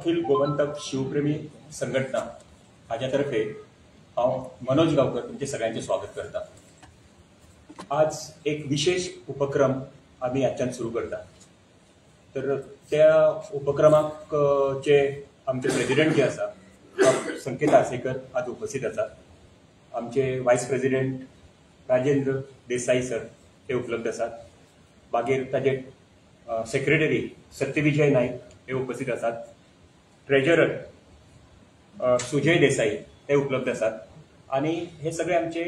अखिल गोमंतक शिवप्रेमी संघटना हाच्यातर्फे हांव मनोज गांवकर तुमचे सगळ्यांचे स्वागत करता। आज एक विशेष उपक्रम आम्ही आजच्यान सुरू करता। तर त्या उपक्रमाक जे आमचे प्रेसिडेंट जे आसा संकेत आर्सेकर आज उपस्थित आसात। आमचे वायस प्रेसिडेंट राजेंद्र देसाई सर हे उपलब्ध आसात। मागीर ताजे सेक्रेटरी सत्यविजय नाईक हे उपस्थित आसात। ट्रेजरर सुजय देसाई हे उपलब्ध आसात आणि हे सगळे आमचे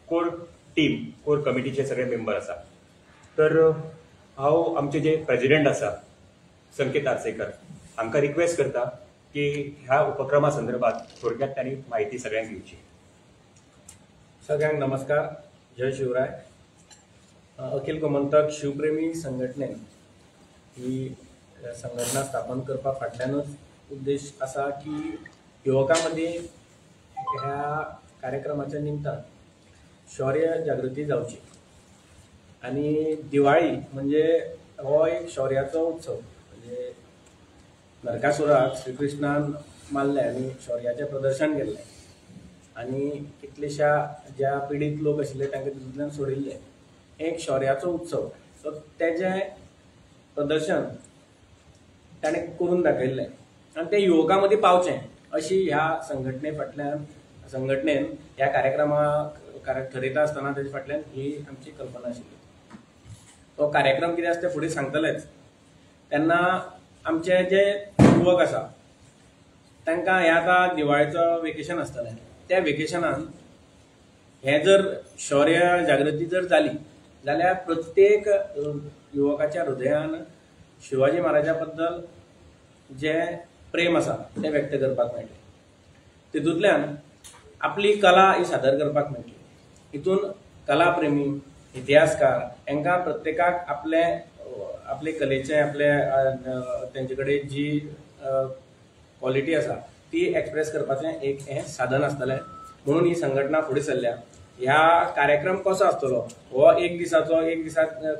कोर टीम कोर कमिटीचे सगळे मेंबर आसा। तर हांव आमचे जे प्रेसिडेंट आसा संकेत आर्सेकर हांकां रिक्वेस्ट करता की ह्या उपक्रमा संदर्भात थोडक्यात त्यांनी माहिती सगळ्यांक दिवची। सगळ्यांक नमस्कार, जय शिवराय। अखिल गोमंतक शिवप्रेमी संघटनेन ही संघटना स्थापन करपा फाटल्यानूच उद्देश असा की युवकांमध्ये ह्या कार्यक्रमाच्या निमतान शौर्य जागृती जावची आणि दिवाळी म्हणजे हो एक शौर्याचो उत्सव। म्हणजे नरकासुराक श्रीकृष्णान मारले आणि शौर्याचे प्रदर्शन केले आणि कितलेशा ज्या पीडित लोक आशिल्ले तांकां तितूंतल्यान सोडिल्ले एक शौर्याचो उत्सव। सो तेजे प्रदर्शन ताणें करून दाखयल्लें आणि ते युवकां मदीं पावचें अशी ह्या संघटनेन ह्या कार्यक्रमाक ठरयता आसतना तेजे फाटल्यान ही आमची कल्पना आशिल्ली। तो कार्यक्रम कितें आसा ते फुडें सांगतलेच। तेन्ना आमचे जे युवक आसा तांकां हें आतां दिवाळेचो वेकेशन आसतलें, त्या वेकेशनान हें जर शौर्य जागृती जर जाली जाल्यार प्रत्येक युवकाच्या हृदयान शिवाजी महाराजा बद्दल जे प्रेम आसा ते व्यक्त करपाक मेळटलें। तितूंतल्यान आपली कला ही सादर करपाक मेळटली। हितून कलाप्रेमी इतिहासकार हांकां प्रत्येकाक आपले कलेचे तेंचे कडेन जी क्वॉलिटी आसा ती एक्सप्रेस करपाचें एक हें साधन आसतलें। म्हणून ही संघटना फुडें सरल्या। ह्या कार्यक्रम कसो आसतलो हो एक दिसाक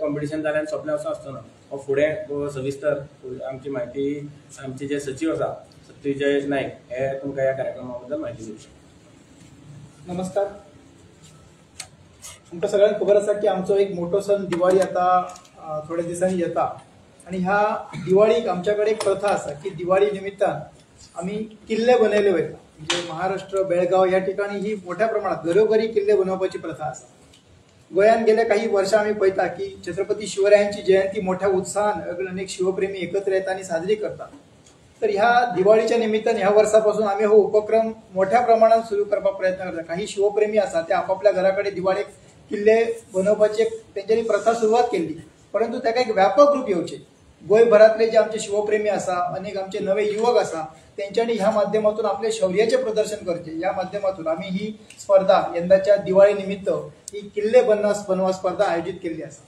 कॉम्पिटिशन जाल्यार सोंपलें असो आसचो ना। हो फुडें सविस्तर आमची म्हायती आमचे जे सचिव आसा सत्यविजय नाईक हे तुमकां ह्या कार्यक्रमा बद्दल म्हायती दिवचे। नमस्कार। तुमकां सगळ्यांक खबर आसा की आमचो एक मोठो सण दिवाळी आता थोड्या दिसांनी येता आणि ह्या दिवाळीक आमच्याकडे एक प्रथा आसा की दिवाळी निमित्तान आम्ही किल्ले बनयले वयता। म्हणजे महाराष्ट्र बेळगाव या ठिकाणी ही मोठ्या प्रमाणात घरोघरी किल्ले बनवपाची प्रथा आसा। गोंयान गेल्या काही वर्षां आम्ही पळयता की छत्रपती शिवरायांची जयंती मोठ्या उत्साहान अनेक शिवप्रेमी एकत्र येतात आणि साजरी करतात। तर ह्या दिवाळीच्या निमित्तान ह्या वर्षापासून आम्ही हो उपक्रम मोठ्या प्रमाणात सुरू करपाक प्रयत्न करता। काही शिवप्रेमी आसा ते आपापल्या घराकडे दिवाळीक किल्ले बनवपाची त्यांच्यानी प्रथा सुरुवात केली, परंतु ताका एक व्यापक रूप येवचे। गोंयभरातले जे आमचे शिवप्रेमी आसा अनेक आमचे नवे युवक आसा त्यांच्यानी ह्या माध्यमातून आपले शौर्याचे प्रदर्शन करचे। या माध्यमातून आम्ही ही स्पर्धा यंदाच्या दिवाळी निमित्त ही किल्ले बनवा स्पर्धा आयोजित केली आसा।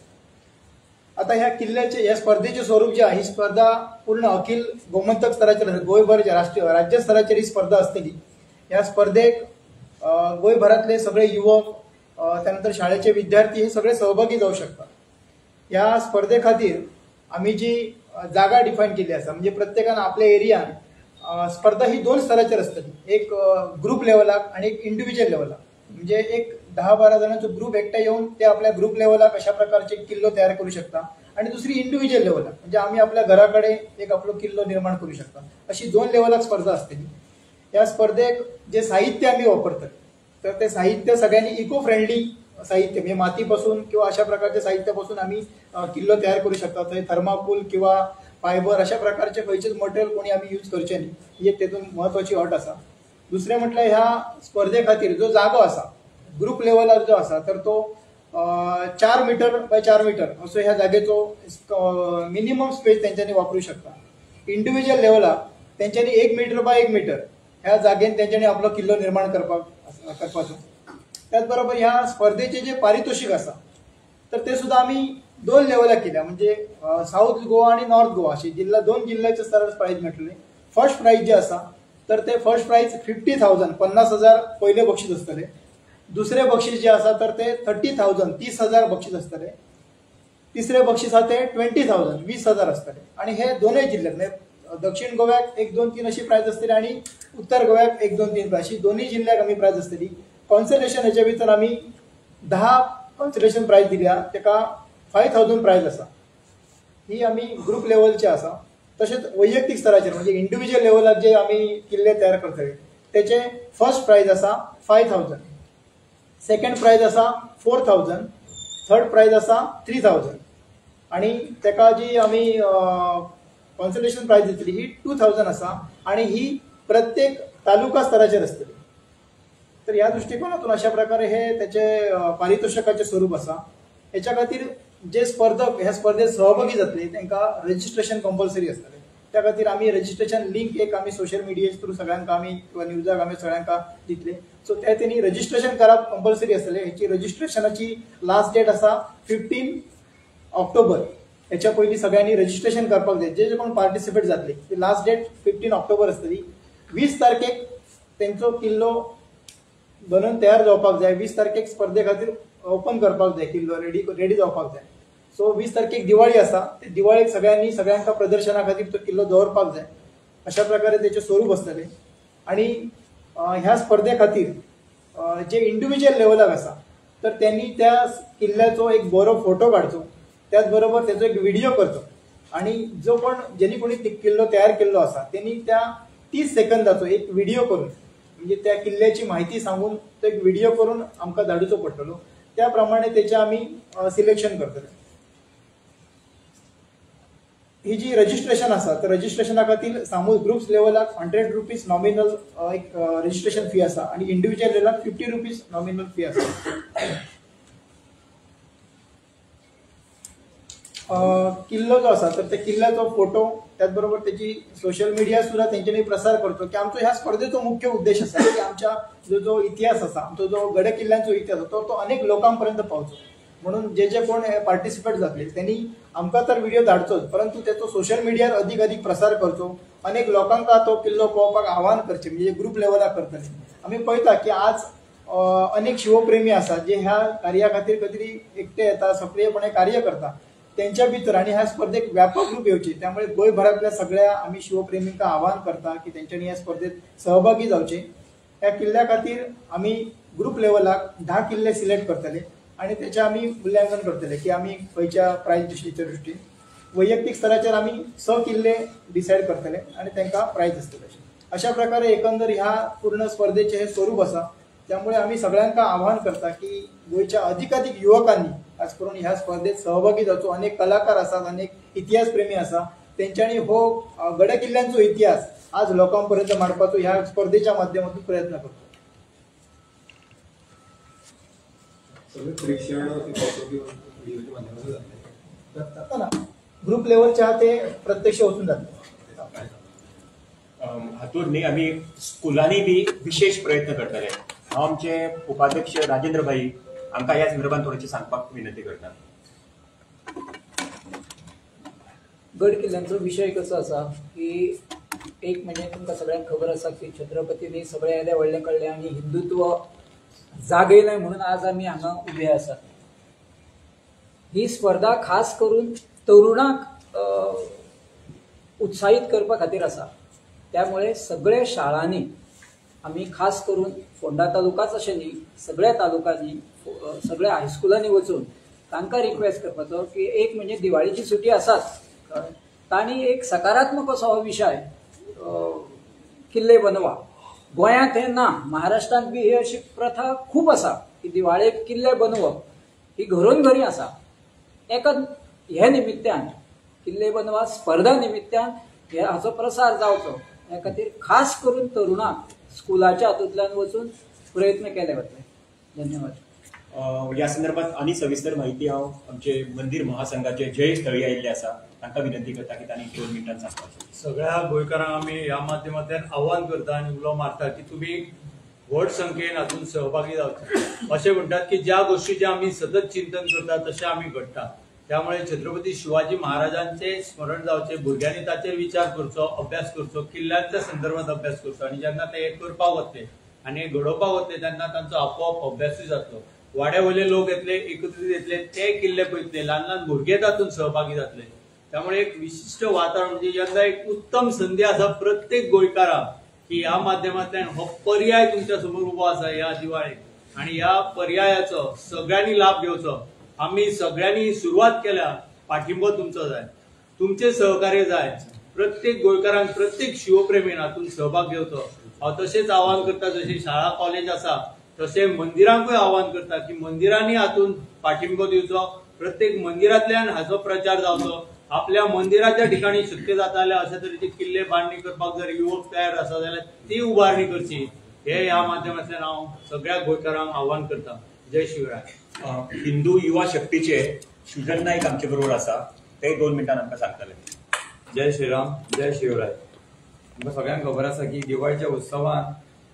आता ह्या किल्ल्याचे या स्पर्धेचे स्वरूप जे आहे ही स्पर्धा पूर्ण अखिल गोमंतक स्तराचेर गोंयभरच्या राज्य स्तराचेर ही स्पर्धा असतली। या स्पर्धेक गोंयभरातले सगळे युवक त्यानंतर शाळेचे विद्यार्थी हे सगळे सहभागी जाऊ शकतात। या स्पर्धे खातीर आम्ही जी जागा डिफाईन केली आसा म्हणजे प्रत्येकान आपल्या एरियान स्पर्धा ही दोन स्तराचेर असतली, एक ग्रुप लेवलाक आणि एक इंडिव्हिज्युअल लेवलाक। म्हणजे एक 10-12 जणांचो ग्रुप एकटा येऊन ते आपल्या ग्रुप लेवलाक अशा प्रकारचे किल्लो तयार करू शकता आणि दुसरी इंडिव्हिज्युअल लेवलाक म्हणजे आम्ही आपल्या घराकडे एक आपलो किल्लो निर्माण करू शकता। अशी दोन लेवलाक स्पर्धा असतली। या स्पर्धेक जे साहित्य आम्ही वापरतात तर ते साहित्य सगळ्यांनी इको फ्रेंडली साहित्य म्हणजे मातीपासून किंवा अशा प्रकारच्या साहित्यापासून आम्ही किल्लो तयार करू शकता। थंय थर्माकोल किंवा फायबर अशा प्रकारचे खंयचेच मटेरियल कोणी आम्ही यूज करचे न्ही, ही एक तेतून महत्वाची अट आसा। दुसरें म्हटल्यार ह्या स्पर्धे खातीर जो जागो आसा ग्रुप लेवलार जो आसा तर तो 4 मीटर बाय 4 मीटर असो ह्या जागेचो मिनिमम स्पेस तेंच्यांनी वापरू शकता। इंडिव्हिज्युअल लेवलाक तेंच्यांनी 1 मीटर बाय 1 मीटर ह्या जागेन तेंच्यांनी आपलो किल्लो निर्माण करपाचो। त्याच बरोबर ह्या स्पर्धेचे जे पारितोषिक आसा तर ते सुद्धा आम्ही दोन लेवलाक केल्या। म्हणजे साऊथ गोवा आणि नॉर्थ गोवा अशी दोन जिल्ह्याच्या स्तरावर प्राइज मेळटले। फर्स्ट प्राइज जे आसा तर ते फर्स्ट प्राइज 50,000 50,000 पहिले बक्षीस असतले। दुसरे बक्षीस जे आसा तर ते 30,000 30,000 बक्षीस असतले। तिसरे बक्षीस हा ते 20,000 20,000 असतले। आणि हे दोनही जिल्ह्यात दक्षिण गोव्याक 1, 2, 3 अशी प्राइज असतली आणि उत्तर गोव्याक 1, 2, 3 अशी दोन्ही जिल्ह्याक आम्ही प्राइज असतली. कॉन्सलेशन हेच्या भितर आम्ही 10 कॉन्सलेशन प्राइज दिल्या, तेका 5000 प्राइज असा. ही आम्ही ग्रुप लेवलचे असा. तसेच वैयक्तिक स्तराचेर म्हणजे इंडिव्हिज्युअल लेवलाक जे आम्ही किल्ले तयार करतले त्याचे फर्स्ट प्राइज असा 5000, सेकंड प्राइज असा 4000, थर्ड प्राइज असा 3000 आणि तेका जी आम्ही कॉन्सलेशन प्राइज दितली ही 2000 असा आणि ही प्रत्येक तालुका स्तराचेर असतली. तर या दृष्टिकोनातून अशा प्रकारे हे त्याचे पारितोषिकाचे स्वरूप असा. याच्या खातीर जे स्पर्धक ह्या स्पर्धेत सहभागी जातले त्यांना रजिस्ट्रेशन कंपल्सरी असतले. त्या खातीर आम्ही रजिस्ट्रेशन लिंक एक आम्ही सोशल मिडिया थ्रू सगळ्यांना आम्ही किंवा न्यूजाक आम्ही सगळ्यांना दितले. सो त्या त्यांनी रजिस्ट्रेशन करप कंपल्सरी असतले. ह्याची रजिस्ट्रेशनाची लास्ट डेट असा 15 ऑक्टोबर. याच्या पयलीं सगळ्यांनी रजिस्ट्रेशन करपाक जाय. जे कोण पार्टिसिपेट जातले ती लास्ट डेट 15 ऑक्टोबर असतली. 20 तारखेक तेंचो किल्लो बनून तयार जावपाक जाय. 20 तारखेक स्पर्धे खातीर ओपन करपाक जाय, किल्लो रेडी जावपाक जाय. सो 20 तारखेक दिवाळी असा. ते दिवाळेक सगळ्यांका प्रदर्शना खातीर तो किल्लो दवरपाक जाय. अशा प्रकारे त्याचे स्वरूप असतले. आणि ह्या स्पर्धे खातीर जे इंडिव्हिज्युअल लेवलाक असा तर त्यांनी त्या किल्ल्याचो एक बरो फोटो काढचो, त्याचबरोबर त्याचो एक व्हिडिओ करचो आणि जो पण ज्यांनी कोणी किल्लो तयार केल्लो असा त्यांनी त्या 30 सेकंदाचो एक व्हिडिओ करून म्हणजे त्या किल्ल्याची माहिती सांगून तो एक व्हिडिओ करून आमकां धाडूचो पडटलो. त्याप्रमाणे त्याचे आम्ही सिलेक्शन करतले. ही जी रजिस्ट्रेशन असा तर रजिस्ट्रेशना खातीर सामूहिक ग्रुप्स लेवलाक 100 रुपीज नॉमिनल एक रजिस्ट्रेशन फी असा आणि इंडिव्हिज्युअल लेवलाक 50 रुपीज नॉमिनल फी असा. किल्लो जो असा तर त्या किल्ल्याचो फोटो त्याचबरोबर त्याची सोशल मीडिया सुद्धा त्यांच्यानी प्रसार करतो की आमचो ह्या स्पर्धेचो मुख्य उद्देश असा की आमच्या जो इतिहास असा आमचो जो गड किल्ल्यांचो इतिहास तो अनेक लोकांपर्यंत पावचो. म्हणून जे कोण पार्टिसिपेट जातले त्यांनी आमकां तर व्हिडिओ धाडचोच परंतु त्याचो सोशल मीडियार अधिक प्रसार करचो. अनेक लोकांका तो किल्लो पळोवपाक आव्हान करचे म्हणजे ग्रुप लेवलाक करतले. आम्ही पळयता की आज अनेक शिवप्रेमी आसा जे ह्या कार्या खातीर कधी एकटे येता सक्रियपणे कार्य करता त्यांच्या भितर आणि ह्या स्पर्धेक व्यापक रूप येवचे. त्यामुळे गोंयभरातल्या सगळ्या आम्ही शिवप्रेमींका आव्हान करता की त्यांच्यानी ह्या स्पर्धेत सहभागी जावचे. ह्या किल्ल्या खातीर आम्ही ग्रुप लेवलाक 10 किल्ले सिलेक्ट करतले आणि त्याचे आम्ही मूल्यांकन करतले की आम्ही खंयच्या प्राइज दृश्टीच्या दृष्टीन. वैयक्तिक स्तराचेर आम्ही 6 किल्ले डिसाईड करतले आणि तांकां प्राइज असतले. अशा प्रकारे एकंदर ह्या पूर्ण स्पर्धेचे हे स्वरूप असा. त्यामुळे आम्ही सगळ्यांका आव्हान करता की गोयच्या अधिकाधिक युवकांनी खास करून ह्या स्पर्धेत सहभागी जावचो. अनेक कलाकार असतात, अनेक इतिहासप्रेमी असा त्यांच्यानी हो गड किल्ल्यांचो इतिहास आज लोकांपर्यंत मांडपाचो ह्या स्पर्धेच्या माध्यमातून प्रयत्न करतो. ग्रुप लेवलच्या ते प्रत्यक्ष वचून जातात. हातून न्ही आम्ही स्कुलांनी बी विशेष प्रयत्न करतले. हांव आमचे उपाध्यक्ष राजेंद्र भाई आमकां ह्या संदर्भात थोडेशें सांगपाक विनंती करता. गड किल्ल्यांचो विशय कसो आसा की एक म्हणजे तुमकां सगळ्यांक खबर आसा की छत्रपतींनी सगळे येदे व्हडले कडले आनी हिंदुत्व जागयलें म्हणून आज आमी हांगा उबे आसात. ही स्पर्धा खास करून तरुणांक उत्साहीत करपा खातीर आसा. त्यामुळे सगळे शाळांनी आमी खास करून फोंडा तालुकाच अशें न्ही सगळ्या तालुकांनी सगळ्या हायस्कुलांनी वचून तांकां रिक्वेस्ट करपाचो की एक म्हणजे दिवाळीची सुटी आसात तांणी एक सकारात्मक असो हो विशय किल्ले बनवा. गोंयांत हें ना, महाराष्ट्रांत बी ही अशी प्रथा खूब आसा की दिवाळेक किल्ले बनवप ही घरोन घरी आसा. एका हे निमित्यान किल्ले बनवा स्पर्धा निमित्यान हाचो प्रसार जावचो ह्या खातीर खास करून तरुणांक स्कुलाच्या हातूंतल्यान वचून प्रयत्न केले वतले. धन्यवाद. या संदर्भात आनी सविस्तर माहिती हांव आमचे मंदिर महासंघाचे जयेश तळी आयिल्ले आसा तांकां विनंती करता की तांणी 2 मिनटांत सांगपाचें. सगळ्या गोंयकारांक आमी ह्या माध्यमांतल्यान आव्हान करता आनी उलो मारता की तुमी व्हड संख्येन हातूंत सहभागी जावचे. अशें म्हणटात की ज्या गोष्टीचें आमी सतत चिंतन करता तशें आमी घडटा. त्यामुळे छत्रपती शिवाजी महाराजांचे स्मरण जावचे, भुरग्यांनी ताचेर विचार करचो, अभ्यास करचो, किल्ल्यांच्या संदर्भात अभ्यास करचो आणि जेन्ना ते करपाक वतले आनी घडोवपाक वतले तेन्ना तांचो आपोआप अभ्यासूय जातलो. वाड्या वयले लोक येतले, एकत्रीत येतले, ते किल्ले पळयतले, ल्हान ल्हान भुरगे तातूंत सहभागी जातले. त्यामुळे एक विशिष्ट वातावरण म्हणजे यंदा एक उत्तम संधी आसा प्रत्येक गोंयकाराक की ह्या माध्यमांतल्यान हो पर्याय तुमच्या समोर उबो आसा ह्या दिवाळेक आणि ह्या पर्यायाचो सगळ्यांनी लाभ घेवचो. आम्ही सगळ्यांनी सुरुवात केल्या, पाठिंबो तुमचो जाय, तुमचे सहकार्य जाय. प्रत्येक गोंयकारांक प्रत्येक शिवप्रेमीन हातून सहभाग घेवचो. हांव तशेंच आवाहन करता, जशी शाळा कॉलेज आसा तसे मंदिरांकूय आवाहन करता की मंदिरांनी हातून पाठिंबो दिवचो. प्रत्येक मंदिरांतल्यान हाचो प्रचार जावचो. आपल्या मंदिराच्या ठिकाणी शक्य जाता जाल्यार अशा तरेचे किल्ले बांधणी करपाक जर युवक तयार आसा जाल्यार ती उभारणी करची. हे ह्या माध्यमांतल्यान हांव सगळ्या गोंयकारांक आवाहन करता. जय शिवराय. हिंदू युवा शक्तीचे सुजन नाईक आमचे बरोबर आसा, ते 2 मिनटां आमकां सांगतले. जय श्रीराम, जय शिवराय. आमकां सगळ्यांक खबर आसा की दिवाळीच्या उत्सवान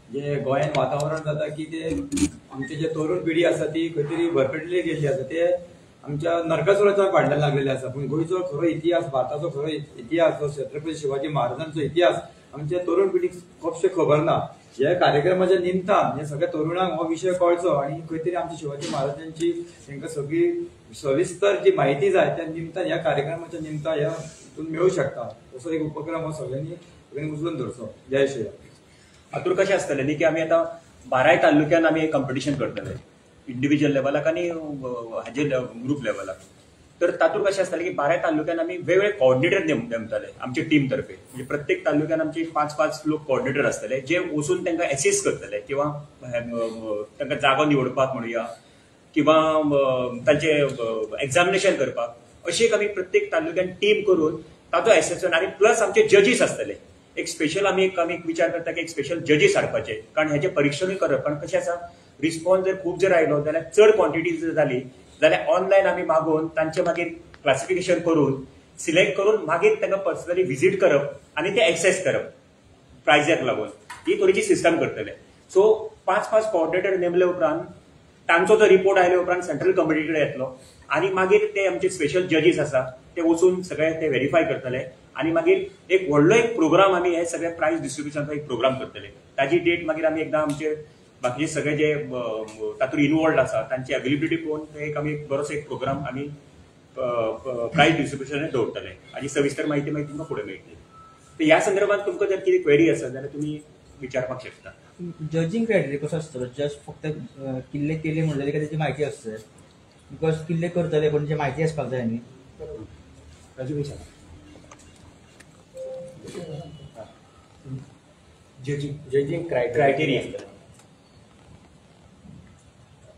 जे गोंयान वातावरण जाता की ते आमचे जे तरुण पिढी आसा ती खंय तरी भरकटली गेल्ली आसा. ते आमच्या नरकासुराच्या फाटल्यान लागलेले आसा. पूण गोंयचो खरो इतिहास, भारताचो खरो इतिहास, छत्रपती शिवाजी महाराजांचो इतिहास आमच्या तरुण पिढीक खुबशे खबर ना. ह्या कार्यक्रमाच्या निमतान हे सगळ्या तरुणांक हो विषय कळचो आणि खंय तरी आमच्या शिवाजी महाराजांची तांकां सगळी सविस्तर जी माहिती जाय त्या निमतान ह्या कार्यक्रमाच्या निमतान ह्या मेळूं शकता. तसो एक उपक्रम हो सगळ्यांनी उचलून धरचो. जय श्रीराम. हातूंत कशें आसतलें न्ही की आमी आतां 12 तालुक्यान आमी एक कॉम्पिटिशन करतले, इंडिव्हिज्युअल लेवलाक आनी हाजे ग्रुप लेवलाक. तर तातूंत कशें आसतलें की 12 तालुक्यान आमी वेगवेगळे कोऑर्डिनेटर नेमतले आमचे टीम तर्फे. म्हणजे प्रत्येक तालुक्यान आमचे 5-5 लोक कोऑर्डिनेटर आसतले जे वचून तांकां एसिस्ट करतले किंवा तांकां जागो निवडपाक म्हणुया किंवा तांचे एक्झामिनेशन करपाक. अशी एक आमी प्रत्येक तालुक्यान टीम करून ताचो एसेसमेंट आणि प्लस आमचे जजीस आसतले. एक स्पेशल आमी एक विचार करता की एक स्पेशल जजीस हाडपाचे, कारण हेचे परीक्षणूय करप. कारण कशें आसा, रिस्पॉन्स जर खूब जर आयलो जाल्यार चड क्वॉन्टिटी जर जाली जाल्यार ऑनलायन आमी मागून तांचे मागीर क्लासिफिकेशन करून सिलेक्ट करून मागीर तांकां पर्सनली विजीट करप आणि ते एक्सेस करप प्रायजाक लागून. ही थोडीशी सिस्टम करतले. सो 5-5 कोऑर्डिनेटर नेमले उपरांत तांचो जो रिपोर्ट आयले उपरांत सेंट्रल कमिटी कडेन येतलो आणि मागीर ते आमचे स्पेशल जजीस आसा ते वचून सगळे ते व्हेरीफाय करतले आणि मागीर एक व्हडलो एक प्रोग्राम आमी हे सगळे प्राइज डिस्ट्रिब्युशनाचो एक प्रोग्राम करतले. ताजी डेट मागीर आमी एकदां आमचे बाकीचे सगळे जे तातूंत इनवॉल्ड आसा तांची अवेलेबिलिटी पळोवन एक आमी बरोसो एक प्रोग्राम आमी प्राइज डिस्ट्रिब्युशन दवरतले आणि सविस्तर माहिती मागीर तुमकां फुडें मेळटली. तर ह्या संदर्भात तुमकां जर कितें क्वेरी आसा जाल्यार तुमी विचारपाक शकता. जजिंग क्रायटेरिया कसो आसतलो? जस्ट फक्त किल्ले केले म्हणलेले काय त्याची माहिती असते? बिकॉज किल्ले करतले पण त्याची माहिती आसपाक जाय न्ही. जजिंग क्रायटेरिया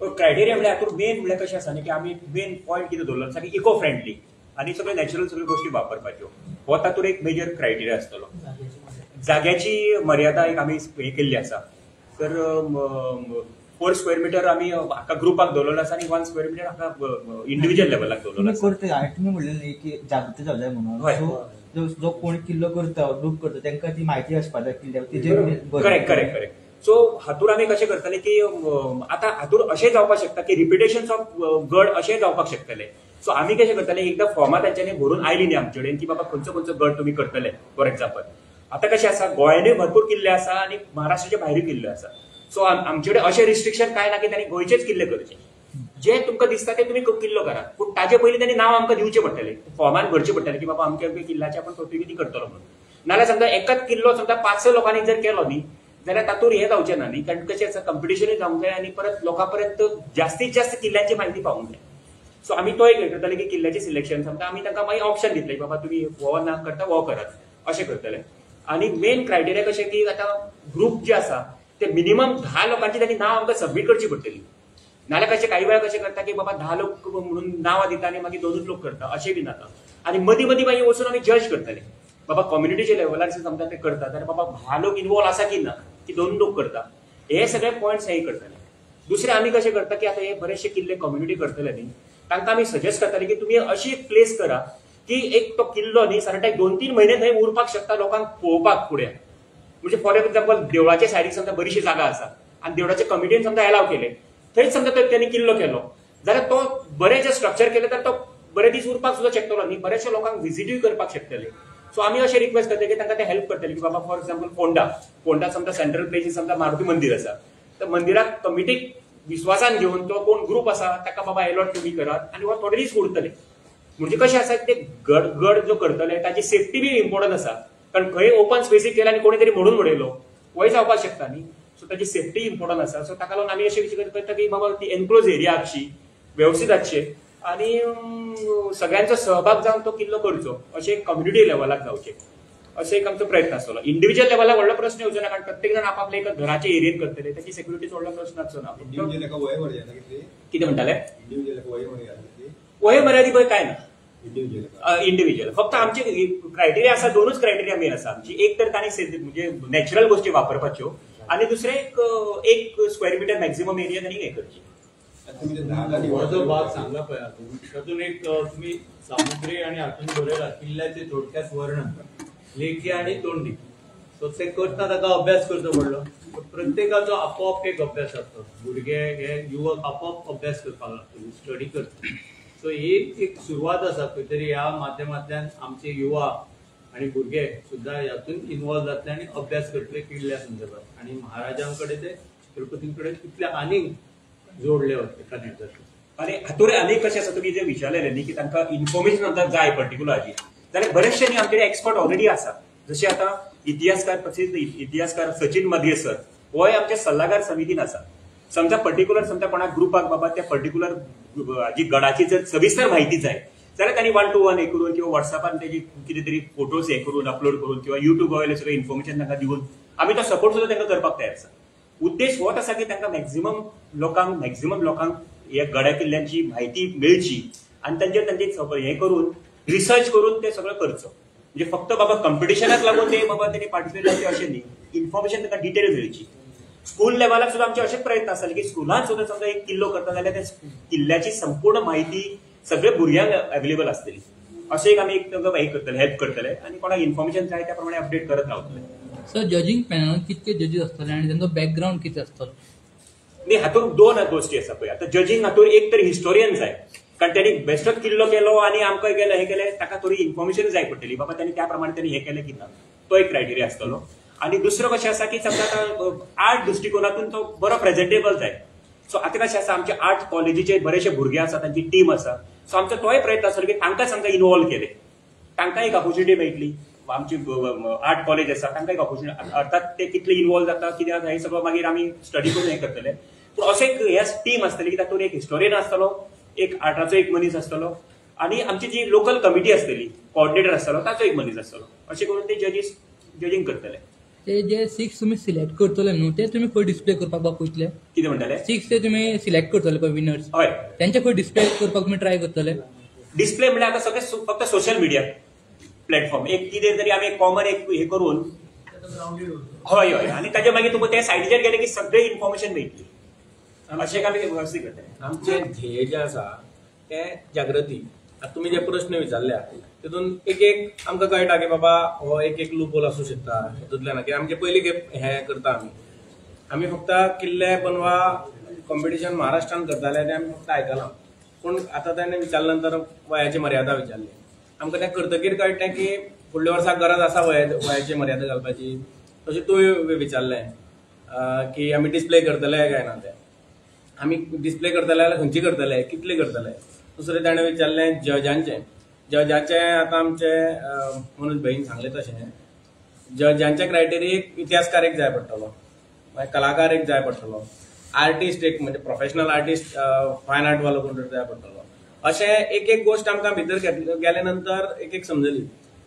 क्रायटेरिया म्हणजे हातूंत मेन म्हणजे कशें आसा न्ही की आमी मेन पॉयंट कितें दवरलो आसा की इको फ्रेंडली आनी सगळे नॅचरल सगळ्यो गोष्टी वापरपाच्यो. हो तातूंत एक मेजर क्रायटेरिया आसतलो. जाग्याची मर्यादा एक आमी हे केल्ली आसा. तर 4 स्क्वेअर मिटर आमी हाका ग्रुपाक दवरलेलो आसा आणि 1 स्क्वेअर मिटर हाका इंडिव्हिज्युअल लेवलाक दवरलेलो आसा. करते आणि तुम्ही म्हणलेले की जागृती जावं जाय म्हणून. जो कोण किल्लो करता, ग्रुप करता तांकां ती माहिती आसपाक जाय किल्ल्यावर. करेक्ट. सो हातूंत आमी कशें करतले की आतां हातूंत अशें जावपाक शकता की रिपिटेशन्स ऑफ गड अशें जावपाक शकतले. सो आमी कशें करतले, एकदां फॉर्मां तांच्यांनी भरून आयली न्ही आमचे कडेन की बाबा खंयचो खंयचो गड तुमी करतले. फॉर एक्झाम्पल आतां कशें आसा, गोंयानूय भरपूर किल्ले आसा आणि महाराष्ट्राचे भायरूय किल्ले आसा. सो आमचे कडेन अशें रिस्ट्रिक्शन काय ना की तांणी गोंयचेच किल्ले करचे. जे तुमकां दिसता ते तुमी किल्लो करात, पूण ताजे पयलीं तांणी नांव आमकां दिवचें पडटलें, फॉर्मान भरचें पडटलें की बाबा अमक्या किल्ल्याचे आपण प्रतिनिधी करतलो म्हणून. नाल्यार समजा एकाच किल्लो समजा 500 लोकांनी जर केलो न्ही जाल्यार तातूंत हे जावचें ना न्ही. कारण कशें आसा, कॉम्पिटिशनूय जावंक जाय आणि परत लोकां पर्यंत जास्तीत जास्त किल्ल्यांची म्हायती पावूंक जाय. सो आमी तो एक करतले की किल्ल्याचे सिलेक्शन समजा आमी तांकां मागीर ऑप्शन दितले बाबा तुमी हो ना करता हो करात अशें करतले. आणि मेन क्रायटेरिया कशें की आतां ग्रुप जे आसा ते मिनिमम 10 लोकांची त्यांनी नांव आमकां सबमीट करची पडटली. नाल्यार कशें काही वेळा कशें करता की बाबा 10 लोक म्हणून नांवां दिता आनी मागीर 2 लोक करता अशें बी नाका. आणि मदीं मागीर वचून आमी जज करतले बाबा कम्युनिटीच्या लेवलार समजा ते करता जाल्यार बाबा 10 लोक इन्वॉल्व आसा की ना की 2 लोक करता, हे सगळे पॉयंट्स हे करतले. दुसरे आमी कशें करता की आतां हे बरेचशे किल्ले कम्युनिटी करतले न्ही, तांकां आमी सजेस्ट करतले की तुमी अशी एक प्लेस करा की एक तो किल्लो न्ही सारको 2-3 महिने थंय उरपाक शकता लोकांक पळोवपाक फुडें. म्हणजे फॉर एक्झाम्पल देवळाच्या सायडीक समजा बरीशी जागा आसा आणि देवळाच्या कमिटीन समजा एलाव केले, थंयच समजा त्यांनी किल्लो केलो जाल्यार तो बरें जे स्ट्रक्चर केले जाल्यार तो बरे दीस उरपाक सुद्दां शकतलो न्ही, बरेचशे लोकांक विजिटूय करपाक शकतले. सो आमी अशें रिक्वेस्ट करतले की तांकां ते हेल्प करतले की बाबा फॉर एक्झाम्पल फोंडा समजा सेंट्रल प्लेसीस समजा मारुती मंदिर आसा, तर मंदिराक कमिटीक विश्वासान घेवन तो कोण ग्रुप आसा ताका बाबा एलॉट तुमी करात आणि हो थोडे दीस उरतले. म्हणजे कशें आसा ते गड जो करतले ताची सेफ्टी बी इम्पॉर्टंट आसा, कारण खंय ओपन स्पेसीक केला आनी कोणी तरी मोडून उडयलो वय जावपाक शकता न्ही. सो ताची सेफ्टी इम्पॉर्टंट आसा. सो ताका लागून आमी अशें विचार करता की बाबा ती एनक्लोज एरिया आसची, वेवस्थीत आसचे आनी सगळ्यांचो सहभाग जावन तो किल्लो करचो अशें कम्युनिटी लेवलाक जावचें अशें एक आमचो प्रयत्न आसतलो. इंडिव्हिज्युअल लेवलाक व्हडलो प्रश्न येवचो ना, कारण प्रत्येक जण आपापल्या एका घराच्या एरियेत करतले, त्याची सेक्युरिटीचो व्हडलो प्रश्न आसचो ना. कितें म्हणटाले वय मर्यादी पळय काय ना, इंडिव्हिज्युअल फक्त आमचे क्रायटेरिया आसा, दोनूच क्रायटेरिया मेन आसा आमची. एक तर तांणी म्हणजे नॅचरल गोष्टी वापरपाच्यो आनी दुसरे एक स्क्वेअर मिटर मॅक्झिमम एरिया तांणी हें करची. हो जो भाग सांगला पळय तातूंत एक तुम्ही सामुद्री आणि हातून बरयला किल्ल्याचे थोडक्यात वर्णन लेखी आणि तोंडी. सो ते करता ताका अभ्यास करचो पडलो. प्रत्येकाचो आपोआप एक अभ्यास आसतो. भुरगे हे युवक आपोआप अभ्यास करपाक लागतले, स्टडी करतले. सो ही एक सुरवात आसा खंय तरी ह्या माध्यमांतल्यान आमचे युवा आणि भुरगे सुद्धा यातून इन्वॉल्व जातले आणि अभ्यास करतले किल्ल्या संदर्भात. आणि महाराजांकडे ते छत्रपतींकडे कितले आनीक जोडले वतले कनेक्ट जातले. आणि हातूंत आनीक कशें आसा, तुमी जे विचारलेलें न्ही की तांकां इन्फॉर्मेशन आतां जाय पर्टिक्युलर हाजी, जाल्यार बरेचशे न्ही आमचे एक्सपर्ट ऑलरेडी आसा. जशे आतां प्रसिद्ध इतिहासकार सचिन मदये सर होय आमच्या सल्लागार समितीन आसा. समजा पर्टिक्युलर समजा कोणाक ग्रुपाक बाबा त्या पर्टिक्युलर हाजी गडाची जर सविस्तर म्हायती जाय जाल्यार तांणी 1 to 1 हे करून किंवा व्हॉट्सअपान तेजी कितें तरी फोटोज हे करून अपलोड करून किंवा युट्यूब वयले सगळें इन्फॉर्मेशन तांकां दिवन आमी तो सपोर्ट सुद्दां तांकां करपाक तयार आसा. उद्देश होच आसा की तांकां मॅक्झिमम लोकांक ह्या गड्या किल्ल्यांची म्हायती मेळची आनी तांचे हें करून रिसर्च करून ते सगळं करचो. म्हणजे फक्त बाबा कॉम्पिटिशनाक लागून ते बाबा त्यांनी पार्टिसिपेट जावचे अशें न्ही, इन्फॉर्मेशन तांकां डिटेल मेळची. स्कूल लेवलाक सुद्दां आमचे अशेच प्रयत्न आसतले की स्कुलांत सुद्दां समजा एक किल्लो करता जाल्यार त्या किल्ल्याची संपूर्ण म्हायती सगळ्या भुरग्यांक अवेलेबल आसतली. अशें एक आमी तांकां हे करतले, हेल्प करतले आनी कोणाक इन्फॉर्मेशन जाय त्या प्रमाणे अपडेट करत रावतले. सर जजिंग पॅनल कितके जजीस आसतले आनी तांचो बॅकग्राऊंड कितें आसतलो? न्ही हातूंत 2 गोष्टी आसा पळय. आतां जजींग हातूंत एक तर हिस्टोरियन जाय, कारण त्यांनी बेस्टच किल्लो केलो आणि आमकां केलं हे केलें, ताका थोडी इन्फॉर्मेशन जाय पडटली बाबा त्यांनी त्या प्रमाणे त्यांनी हे केलें की ना, तो एक क्रायटेरिया आसतलो. आणि दुसरो कशें आसा की समजा आतां आर्ट दृश्टिकोनातून तो बरो प्रेझेंटेबल जाय. सो आतां कशें आसा आमच्या आर्ट कॉलेजीचे बरेचशे भुरगे आसा, तांची टीम आसा. सो आमचो तोय प्रयत्न आसतलो की तांकां समजा इन्वॉल्व केले, तांकां एक ऑपॉर्च्युनिटी मेळटली. आमची आर्ट कॉलेज आसा तांकां एक ऑपॉर्च्युनिटी, अर्थात ते कितले इन्वॉल्व जाता कितें जाता हें सगळं मागीर आमी स्टडी करून हें करतले. पूण अशें एक ह्या टीम आसतली की तातूंत एक हिस्टोरियन आसतलो, एक आर्टाचो एक मनीस आसतलो आणि आमची जी लोकल कमिटी आसतली, कोऑर्डिनेटर आसतलो ताचो एक मनीस आसतलो. अशें करून ते जजींग करतले. ते जे 6 तुमी सिलेक्ट करतले न्हू ते तुमी खंय डिस्प्ले करपाक पयतले? कितें म्हणटाले? 6 ते तुमी सिलेक्ट करतले पळय विनर्स, हय त्यांचे खंय डिस्प्ले करपाक तुमी ट्राय करतले? डिस्प्ले म्हणजे आतां सगळे फक्त सोशल मिडिया प्लॅटफॉर्म एक कितें तरी आमी कॉमन एक हे करून हय आनी ताचे मागीर तुका ते सायडीचेर गेले की सगळे इन्फॉर्मेशन मेळटली. अशें आमी वेवस्थीत करतले. आमचे ध्येय जे आसा ते जागृती. आता तुम्ही जे प्रश्न विचारल्या तितून एक आमकां कळटा की बाबा हो एक लूपहोल आसूं शकता हितूंतल्यान, की आमचे पयली खेप हे करता आमी फक्त किल्ले बनवा कॉम्पिटिशन महाराष्ट्रान करताले ते आमी फक्त आयकलां. पूण आतां ताणें विचारल्या नंतर वयाची मर्यादा विचारली. आमकां तें करतकीर कळटें की फुडल्या वर्साक गरज आसा वयाची मर्यादा घालपाची. तशें तुवें विचारलें की आमी डिस्प्ले करतले काय ना ते. आमी डिस्प्ले करतले जाल्यार खंयची करतले, कितले करतले. दुसरें ताणें विचारलें जजाचे आतां आमचे मनोज भईन सांगले तशें जजांचे क्रायटेरिया एक इतिहासकार एक जाय पडटलो, मागीर कलाकार एक जाय पडटलो, आर्टिस्ट एक म्हणजे प्रोफेशनल आर्टिस्ट फायन आर्ट वालो कोण जाय पडटलो. अशें एक गोश्ट आमकां भितर गेले नंतर एक समजली.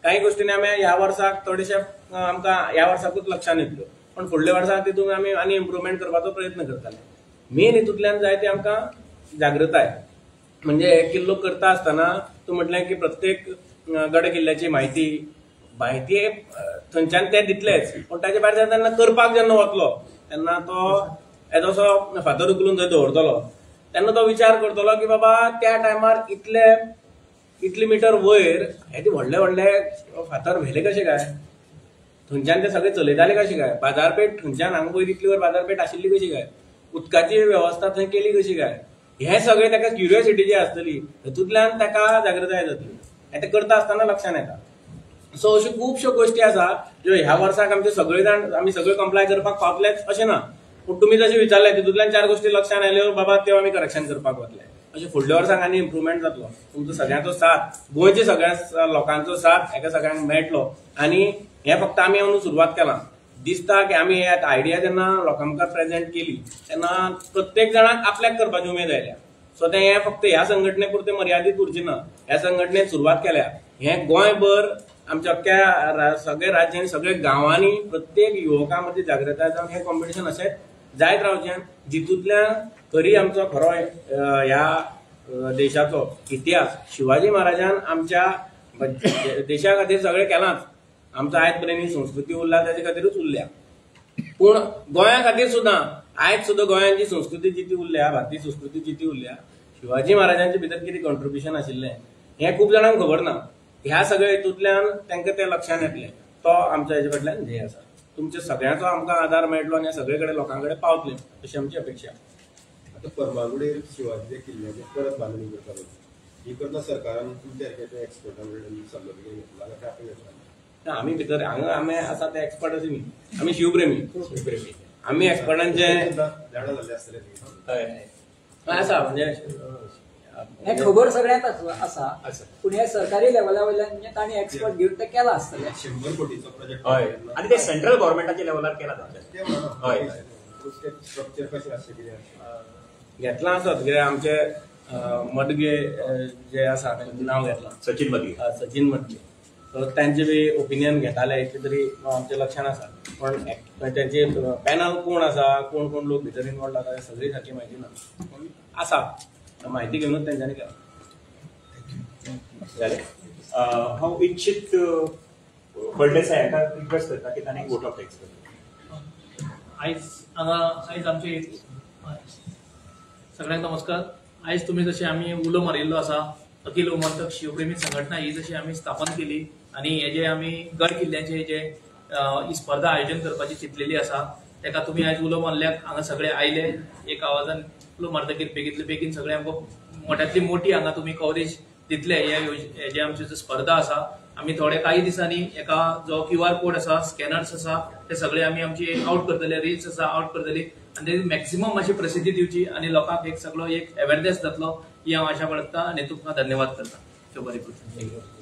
काही गोश्टींनी आमी ह्या वर्साक थोडेशे आमकां ह्या वर्साकूच लक्षांत येतल्यो, पण फुडल्या वर्साक तितून आमी आनी इम्प्रुवमेंट करपाचो प्रयत्न करताले. मेन हितूंतल्यान जाय ती आमकां जागृताय. म्हणजे किल्लो करता आसतना तूं म्हटलें की प्रत्येक गड किल्ल्याची म्हायती थंयच्यान ते दितलेच, पण ताचे भायर तेन्ना करपाक जेन्ना वतलो तेन्ना तो येदोसो फातर उखलून थंय दवरतलो तेन्ना तो विचार करतलो की बाबा त्या टायमार इतली मिटर वयर हे व्हडले व्हडले फातर व्हेले कशे काय, थंयच्यान ते सगळे चलयताले कशे काय, बाजारपेठ थंयच्यान हांगा वयर इतली वयर बाजारपेठ आशिल्ली कशी काय, उदकाची वेवस्था थंय केली कशी काय, हे सगळे ताका क्युरियोसिटी जी आसतली हेतूंतल्यान ताका जागृताय जातली. ते करता आसतना लक्षांत येता. सो अश्यो खुबश्यो गोश्टी आसा ज्यो ह्या वर्साक आमचे सगळे जाण आमी सगळे कंप्लाय करपाक पावतलेच अशें ना. पूण तुमी जशें विचारलें तितूंतल्यान 4 गोश्टी लक्षांत आयल्यो बाबा त्यो आमी करेक्शन करपाक वतले. अशें फुडल्या वर्साक आनी इम्प्रुवमेंट जातलो. तुमचो सगळ्यांचो साथ, गोंयच्या सगळ्या लोकांचो साथ एका सगळ्यांक मेळटलो. आनी हे फक्त आमी अंदू सुरवात केलां. दिसता की आमी हे आयडिया जेन्ना लोकां मुखार प्रेझेंट केली तेन्ना प्रत्येक जाणाक आपल्याक करपाची उमेद आयल्या. सो ते हे फक्त ह्या संघटने पुरते मर्यादीत उरचे ना. ह्या संघटनेन सुरवात केल्या. हे गोंयभर आमच्या अख्ख्या सगळे राज्यांनी सगळे गांवांनी प्रत्येक युवकां मदीं जागृताय जावन हे कॉम्पिटिशन अशें जायत रावचें जितूंतल्यान खरी आमचो खरो ह्या देशाचो इतिहास शिवाजी महाराजान आमच्या देशा खातीर सगळें केलांच. आमचो आयज पर्यंत ही संस्कृती उरला ताचे खातीरूच उरल्या. पूण गोंया खातीर सुद्दां आयज सुद्दां गोंयांची संस्कृती जिती उरल्या, भारतीय संस्कृती जिती उरल्या, शिवाजी महाराजांचे भितर कितें कॉन्ट्रिब्युशन आशिल्लें हें खूब जाणांक खबर ना. ह्या सगळ्या हितूंतल्यान तांकां तें लक्षांत येतलें. तो आमच्या हेजे फाटल्यान ध्येय आसा. तुमच्या सगळ्यांचो आमकां आदार मेळटलो आनी सगळे कडेन लोकां कडेन पावतलें अशी आमची अपेक्षा. आता परमागुडेर शिवाजी किल्ल्याची परत बांधणी करतालो ही करता सरकारान तुमच्या एक्सपर्टांकडे सल्लो घेतला काय आपण घेतला? आमी भितर हांगा आमी आसा ते एक्सपर्ट अशें न्ही. आमी शिवप्रेमी. आमी एक्सपर्टांचे झाडां जाल्ले आसतले आसा म्हणजे हे खबर सगळ्यांक आसा. पूण हे सरकारी लेवला वयल्यान म्हणजे तांणी एक्सपर्ट घेवन ते केला आसतलें. 100 कोटीचो प्रोजेक्ट हय आनी ते सेंट्रल गव्हर्मेंटाच्या लेवलार केला जाता. हय स्ट्रक्चर कशें आसता कितें घेतलां आसत कित्याक आमचे मडगे जे आसा तांचें नांव घेतलां सचिन मदली. सचिन मडगे. सो तांचे बी ओपिनियन घेताले इतले तरी आमच्या लक्षांत आसा. पण तांचे पॅनल कोण आसा कोण कोण लोक भितर इनवॉल्ड आसा सगळी सारकी म्हायती ना. पूण आसा म्हायती घेवनूच तेंच्यांनी केला. जालें. हांव इच्छित फळदेसाय हाका रिक्वेस्ट करता की ताणें वोट ऑफ थँक्स करता. आयज आमचे सगळ्यांक नमस्कार. आयज तुमी जशें आमी उलो मारिल्लो आसा अखिल उमरतक शिवप्रेमी संघटना ही जशी आमी स्थापन केली आनी हे जे आमी गड किल्ल्याचे जे ही स्पर्धा आयोजन करपाची चिंतलेली आसा तेका तुमी आयज उलो मारल्याक हांगा सगळे आयले एक आवाजान उलो मारतकीर बेगींतले बेगीन सगळे आमकां मोठ्यांतली मोठी हांगा तुमी कवरेज दितले. हे जे आमची स्पर्धा आसा आमी थोडे काही दिसांनी एका जो QR कोड आसा स्कॅनर्स आसा ते सगळे आमी आमची आउट करतले. रील्स आसा आउट करतली आनी तेजी मॅक्सिमम अशी प्रसिद्धी दिवची आनी लोकांक एक सगळो एक अवेरनेस जातलो ही हांव आशा बाळगता आनी तुमकां धन्यवाद करता. देव बरें करूं.